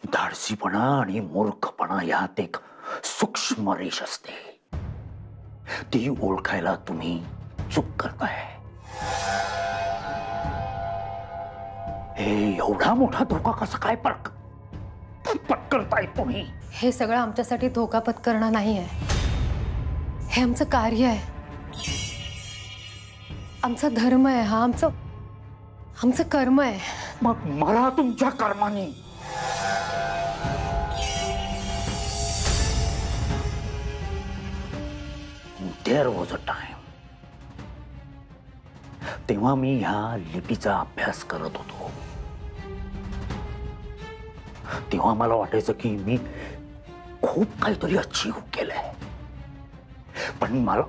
धाडसीपणा आणि मूर्खपणा यात एक सूक्ष्म रेष असते, ती ओळखायला तुम्ही चूक करताय. हे एवढा मोठा धोका कसा काय पत्करताय तुम्ही? हे सगळं आमच्यासाठी धोका पत्करणं नाहीये, हे आमचं कार्य आहे, आमचा धर्म आहे, हा आमचं कर्म आहे. मग मला तुमच्या कर्माने देयर वॉज अ टाइम, तेव्हा मी ह्या लिपीचा अभ्यास करत होतो. तेव्हा मला वाटायचं की मी खूप काहीतरी अचीव्ह केलंय, पण मला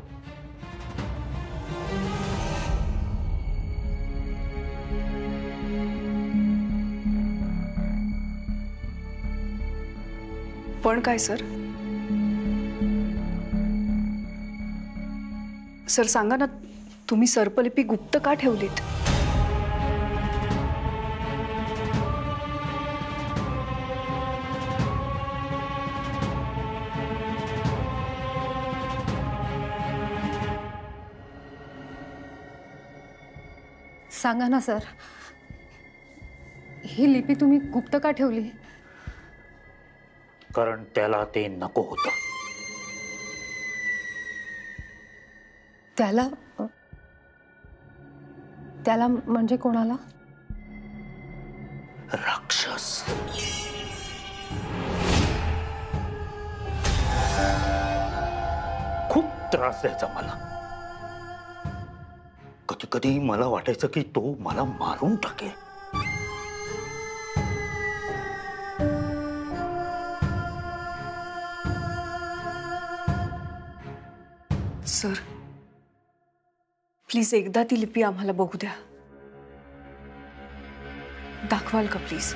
पण काय सर? सर सांगा ना, तुम्ही सर्पलिपी गुप्त का ठेवलीत? सांगा ना सर, ही लिपी तुम्ही गुप्त का ठेवली? कारण त्याला ते नको होतं. त्याला म्हणजे कोणाला? राक्षस. खूप त्रास द्यायचा मला. कधी कधी मला वाटायचं की तो मला मारून टाकेल. सर प्लीज एकदा ती लिपी आम्हाला बघू द्या. दाखवाल का प्लीज?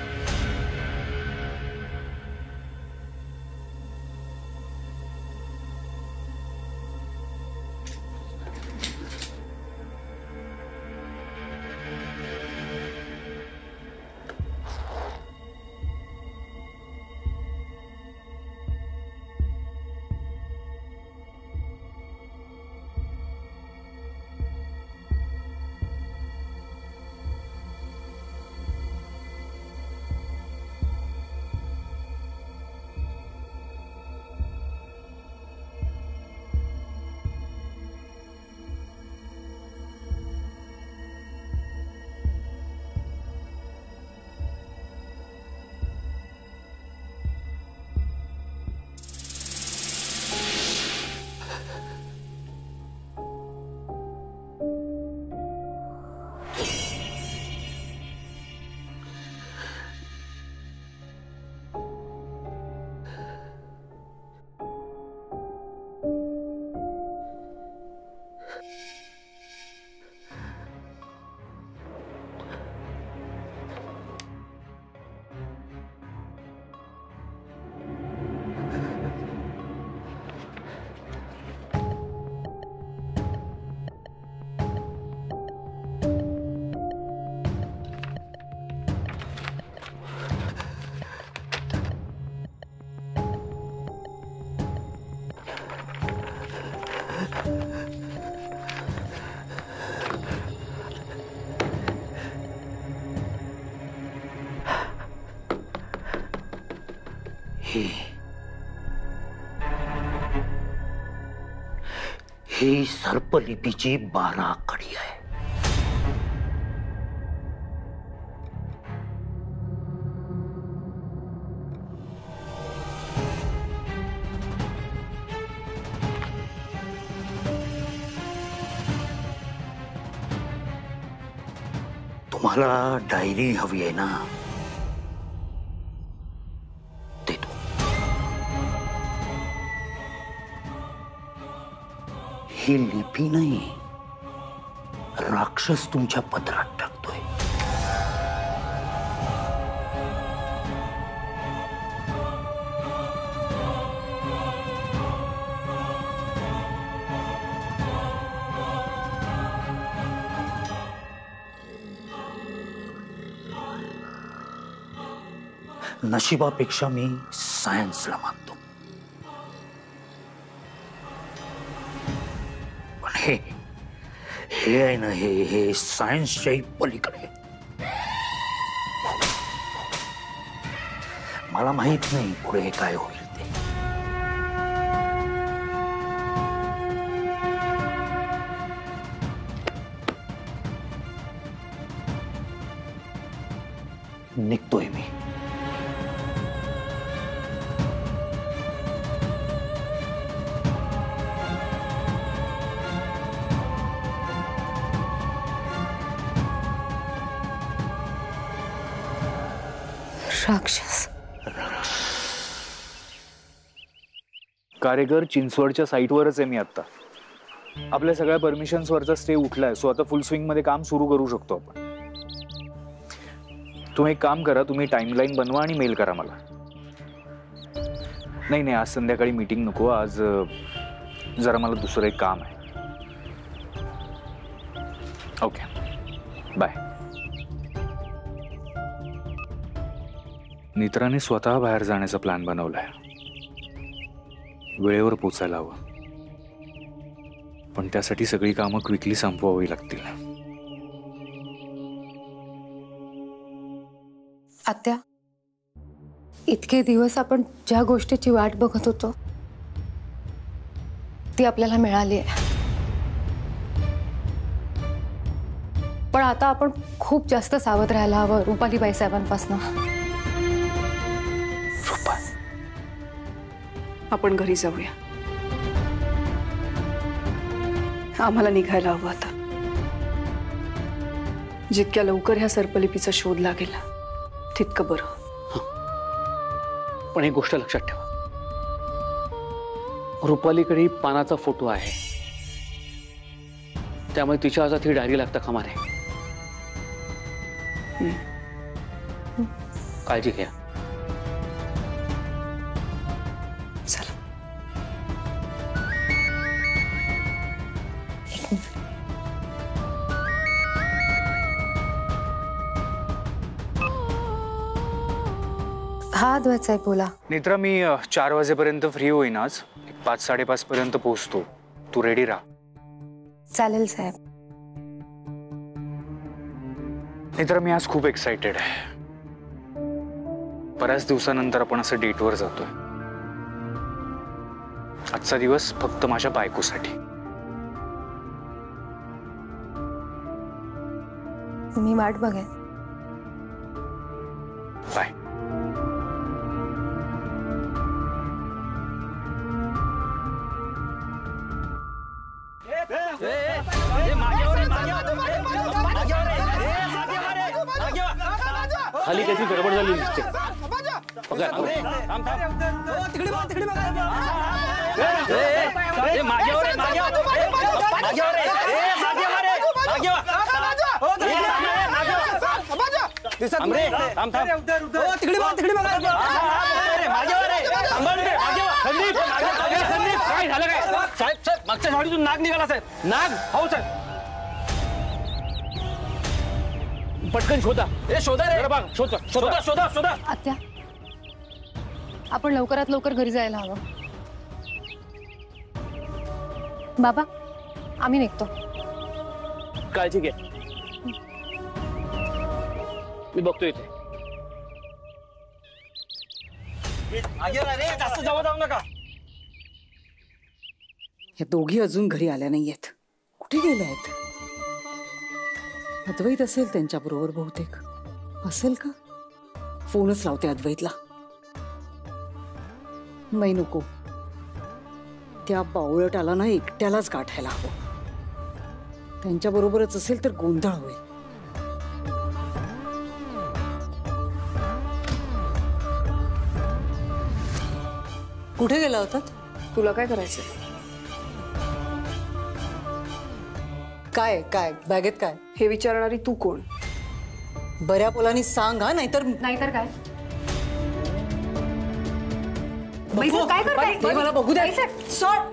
ही सर्पलिपीची 12 कडी आहे. तुम्हाला डायरी हवी आहे ना? देतो. ही लिपी नाही, राक्षस तुमच्या पदरात टाकतोय. नशिबापेक्षा मी सायन्सला मानतो. पण हे आहे ना, हे सायन्सच्याही पलीकडे. मला माहित नाही पुढे काय होईल ते. निघतोय मी. राक्षस. कारेकर चिंचवडच्या साईटवरच आहे मी आता. आपल्या सगळ्या परमिशन्सवरचा स्टे उठलाय, सो आता फुल स्विंग मध्ये काम सुरू करू शकतो आपण. तुम्ही एक काम करा, तुम्ही टाइमलाईन बनवा आणि मेल करा मला. नाही आज संध्याकाळी मीटिंग नको, आज जरा मला दुसरं एक काम आहे. Okay, bye. नेत्राने स्वतः बाहेर जाण्याचा प्लॅन बनवलाय. वेळेवर पोचायला हवं, पण त्यासाठी सगळी कामं क्विकली संपवावी लागतील. आत्या, इतके दिवस आपण ज्या गोष्टीची वाट बघत होतो ती आपल्याला मिळाली आहे. पण आता आपण खूप जास्त सावध राहायला हवं रुपालीबाई साहेबांपासून. आपण घरी जाऊया. आम्हाला निघायला हवं आता. जितक्या लवकर ह्या सर्पलिपीचा शोध लागेल तितकं बरं. पण एक गोष्ट लक्षात ठेवा, रुपालीकडे पानाचा फोटो आहे, त्यामुळे तिच्या हातात ही डायरी लागता कामा नये. काळजी घ्या. चला. हा अद्वैत साहेब बोला. नेत्रा, मी 4 वाजेपर्यंत फ्री होईन आज. 5-5:30 पर्यंत पोहोचतो. तू रेडी राहा. चालेल साहेब. नेत्रा, मी आज खूप एक्साइटेड आहे. बऱ्याच दिवसानंतर आपण असं डेटवर जातोय. आजचा दिवस फक्त माझ्या बायकोसाठी. मी वाट बघेन. बाय. खाली त्याची गडबड झाली दिसते. मागच्या झाडीतून नाग निघाला साहेब. नाग? हो साहेब. पटकन शोधा. शोधा रे. शोधा शोधा शोधा शोधा. आत्या, आपण लवकरात लवकर घरी जायला हवं. बाबा, आम्ही निघतो. काळजी घ्या. मी बघतो इथे. रे जास्त जवळ जाऊ नका. या दोघी अजून घरी आल्या नाहीयेत. कुठे गेल्या आहेत? अद्वैत असेल त्यांच्याबरोबर बहुतेक. असेल का? फोनच लावते अद्वैतला. नाही नको, त्या बावळटाला ना एकट्यालाच गाठायला हवं. त्यांच्याबरोबरच असेल तर गोंधळ होईल. कुठे गेला होतात? तुला काय करायचं? काय काय बॅगेत काय? हे विचारणारी तू कोण? बऱ्या बोलानी सांग हा, नाहीतर काय बघू. काय करताय? हे मला बघू द्या. सोड.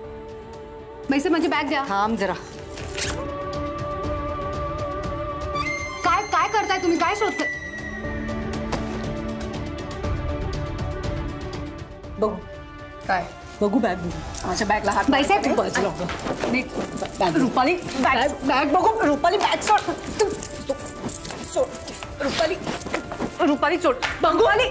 मैसे माझी बॅग द्या. थांब जरा. काय करताय तुम्ही? काय शोधताय? बघू काय बघू बॅग बघू. माझ्या बॅगला हात बाईसाहेब, नाही. बाजूला हो. बॅग रुपाली बॅग बॅग बघू रुपाली बॅग सोड सोड रुपाली सोड रुपाली.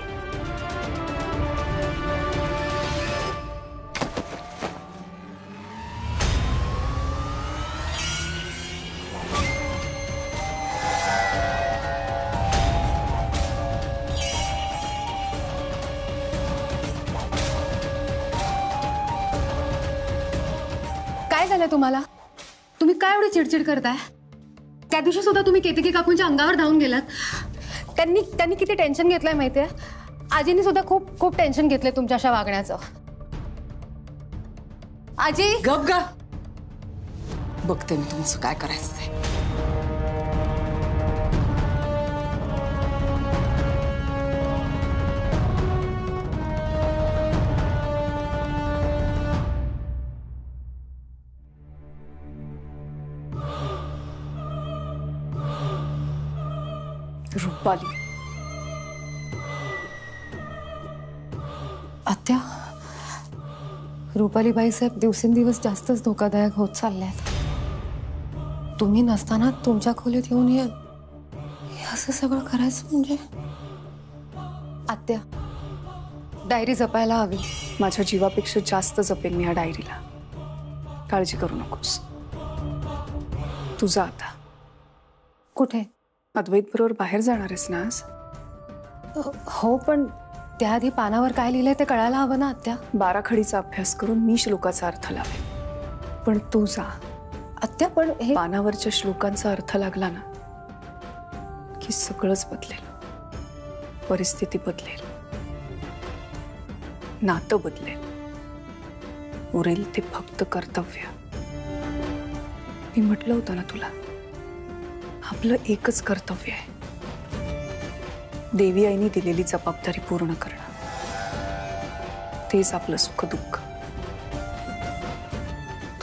काय झालं तुम्हाला? तुम्ही काय एवढी चिडचिड करताय? त्या दिवशी सुद्धा तुम्ही केतकी काकूंच्या अंगावर धावून गेलात. त्यांनी किती टेन्शन घेतलंय माहितीये? आजीनी सुद्धा खूप खूप टेन्शन घेतलंय तुमच्या अशा वागण्याचं. आजी गप गा. बघते मी तुमचं काय करायचं ते. रुपाली आत्या, रुपाली बाईसाहेब दिवसेंदिवस जास्तच धोकादायक होत चालल्यात. तुम्ही नसताना तुमच्या खोलीत येऊन हे असं सगळं करायचं म्हणजे? आत्या, डायरी जपायला हवी. माझ्या जीवापेक्षा जास्त जपेन मी या डायरीला. काळजी करू नकोस. तुझा आता कुठे? अद्वैत बरोबर बाहेर जाणार आहेस ना आज? हो, पण त्याआधी पानावर काय लिहिलंय ते कळायला हवं ना आत्या. 12 खडीचा अभ्यास करून मी श्लोकाचा अर्थ लावेन. पण तू जा. आत्या, पण हे पानावरच्या श्लोकांचा अर्थ लागला ना की सगळंच बदलेल. परिस्थिती बदलेल, नातं बदलेल. उरेल ते फक्त कर्तव्य. मी म्हटलं होतं ना तुला, आपलं एकच कर्तव्य आहे, देवी आईने दिलेली जबाबदारी पूर्ण करणं. तेच आपलं सुख दुःख,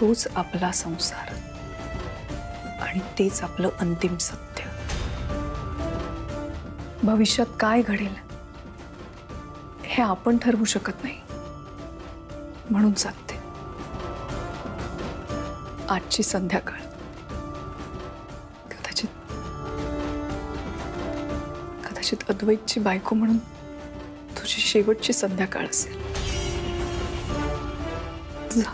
तोच आपला संसार आणि तेच आपलं अंतिम सत्य. भविष्यात काय घडेल हे आपण ठरवू शकत नाही, म्हणून सांगते, आजची संध्याकाळ कदाचित अद्वैतची बायको म्हणून तुझी शेवटची संध्याकाळ असेल. जा.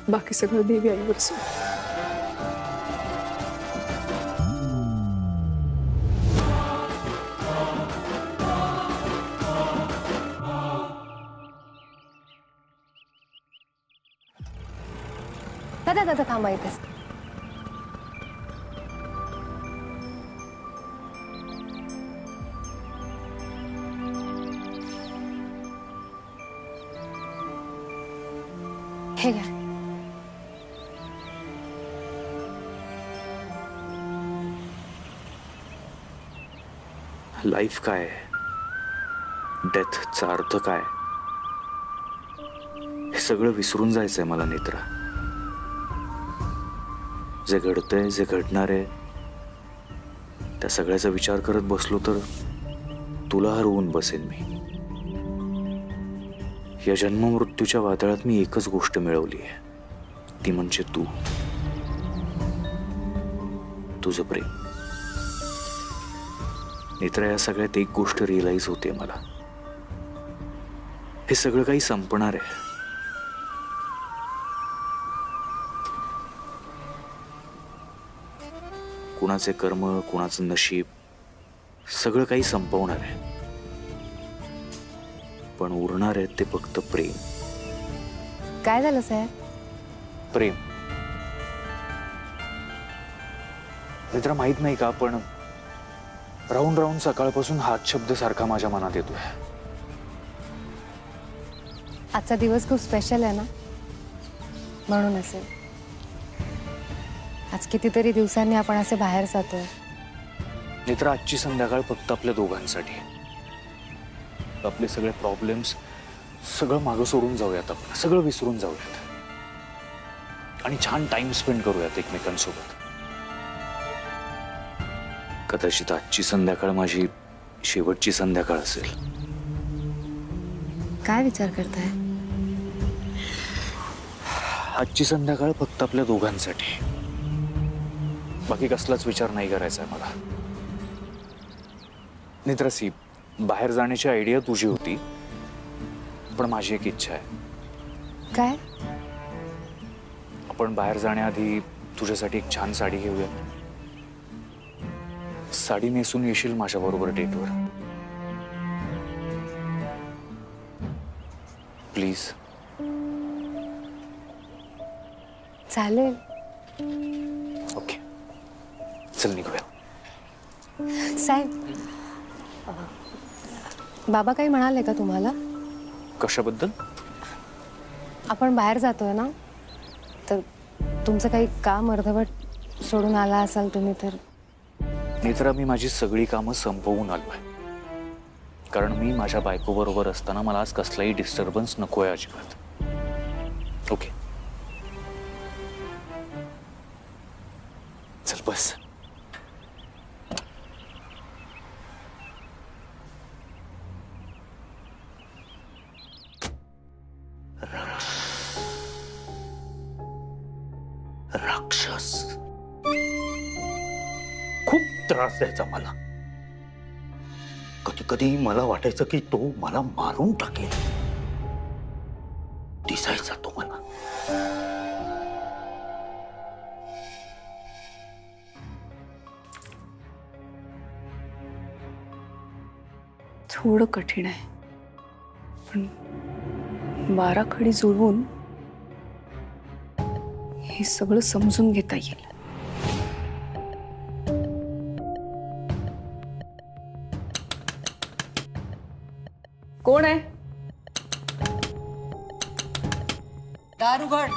बाकी सगळं देवी आईवर सोड. दादा दादा थांबा इथेच. हे घ्या. लाईफ काय आहे, डेथचा अर्थ काय, हे सगळं विसरून जायचंय मला नेत्रा. जे घडतंय, जे घडणार आहे, त्या सगळ्याचा विचार करत बसलो तर तुला हरवून बसेन मी. या जन्म मृत्यूच्या वादळात मी एकच गोष्ट मिळवली आहे, ती म्हणजे तू, तुझं प्रेम. नेत्रा, या सगळ्यात एक गोष्ट रिअलाइज होते मला, हे सगळं काही संपणार आहे. कुणाचे कर्म, कुणाचं नशीब, सगळं काही संपवणार आहे, पण उरणार आहे ते फक्त प्रेम. काय झालं साहेब? प्रेम. मित्र, माहित नाही का, पण राहून राहून सकाळपासून हाच शब्द सारखा माझ्या मनात येतोय. आजचा दिवस खूप स्पेशल आहे ना, म्हणून असेल. आज कितीतरी दिवसांनी आपण असे बाहेर जातोय. मित्र, आजची संध्याकाळ फक्त आपल्या दोघांसाठी. आपले सगळे प्रॉब्लेम्स सगळं मागं सोडून जाऊयात, आपण सगळं विसरून जाऊयात आणि छान टाइम स्पेंड करूयात एकमेकांसोबत. कदाचित आजची संध्याकाळ माझी शेवटची संध्याकाळ असेल, काय विचार करताय? आजची संध्याकाळ फक्त आपल्या दोघांसाठी, बाकी कसलाच विचार नाही करायचा आहे मला. नेत्रासी, बाहेर जाण्याची आयडिया तुझी होती, पण माझी एक इच्छा आहे. काय? आपण बाहेर जाण्याआधी तुझ्यासाठी एक छान साडी घेऊया. साडी नेसून येशील माझ्या बरोबर डेटवर, प्लीज. चालेल. ओके, चल निघूया. साहेब, बाबा काही म्हणाले का तुम्हाला? कशाबद्दल? आपण बाहेर जातोय ना, तर तुमचं काही काम अर्धवट सोडून आला असाल तुम्ही तर. नेत्रा, मी माझी सगळी कामं संपवून आलोय, कारण मी माझ्या बायको बरोबर असताना मला आज कसलाही डिस्टर्बन्स नकोय अजिबात. ओके, चल बस. राक्षस खूप त्रास द्यायचा मला. कधी कधी मला वाटायचं की तो मला मारून टाकेल. दिसायचा तो मला. थोडं कठीण आहे, पण 12 खडी जुळवून हे सगळं समजून घेता येईल. कोण आहे? दार उघड.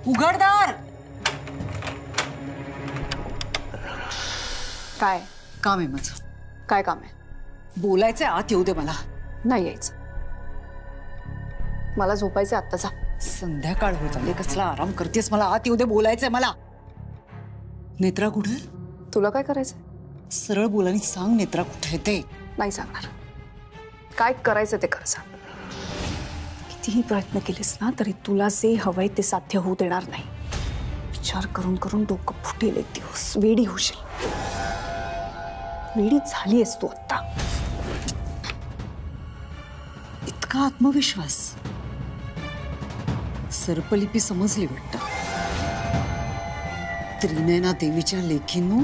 उघड दार. काय काम आहे माझं. काय काम आहे? बोलायचंय, आत येऊ दे मला. नाही यायचं, मला झोपायचं आत्ता. जा. संध्याकाळ होत आली, कसला आराम करतेस? मला आत येऊ दे, बोलायचंय मला. नेत्रा कुठे? तुला काय करायचंय? सरळ बोल आणि सांग नेत्रा कुठे ते. नाही सांगणार. काय करायचं ते कर. सांग. कितीही प्रयत्न केलेस ना तरी तुला जे हवंय ते साध्य होऊ देणार नाही. विचार करून करून डोकं फुटेल. एक दिवस वेडी होशील. वेडी झालीयस तू आता. इतका आत्मविश्वास. सर्पलिपी समजली वाटतं. त्रिनयना देवीच्या लेखींनो,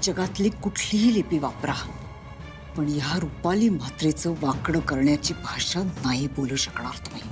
जगातली कुठलीही लिपी वापरा, पण या रुपाली मात्रेचं वाकडं करण्याची भाषा नाही बोलू शकणार तुम्ही.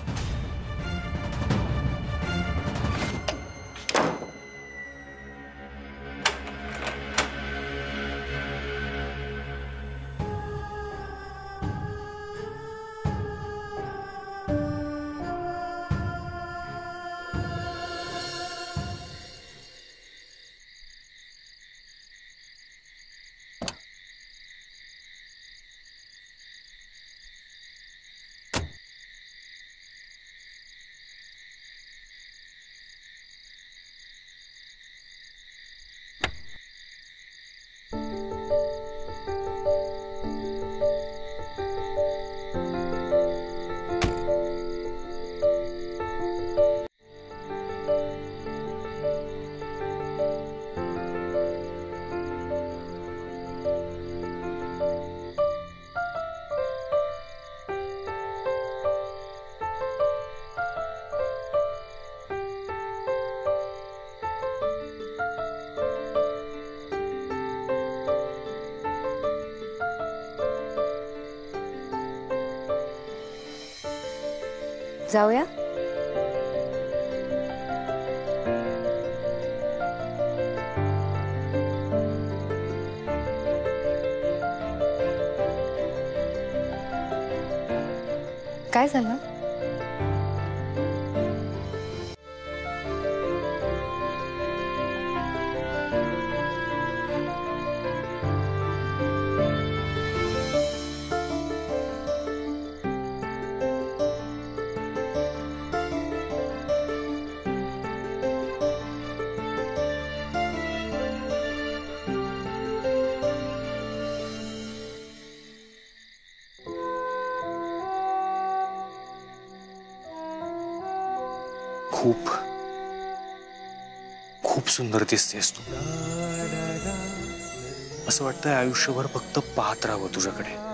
जाऊया. काय झालं? खूप खूप सुंदर दिसतेस तू. असं वाटतंय आयुष्यभर फक्त पाहत राहावं तुझ्याकडे.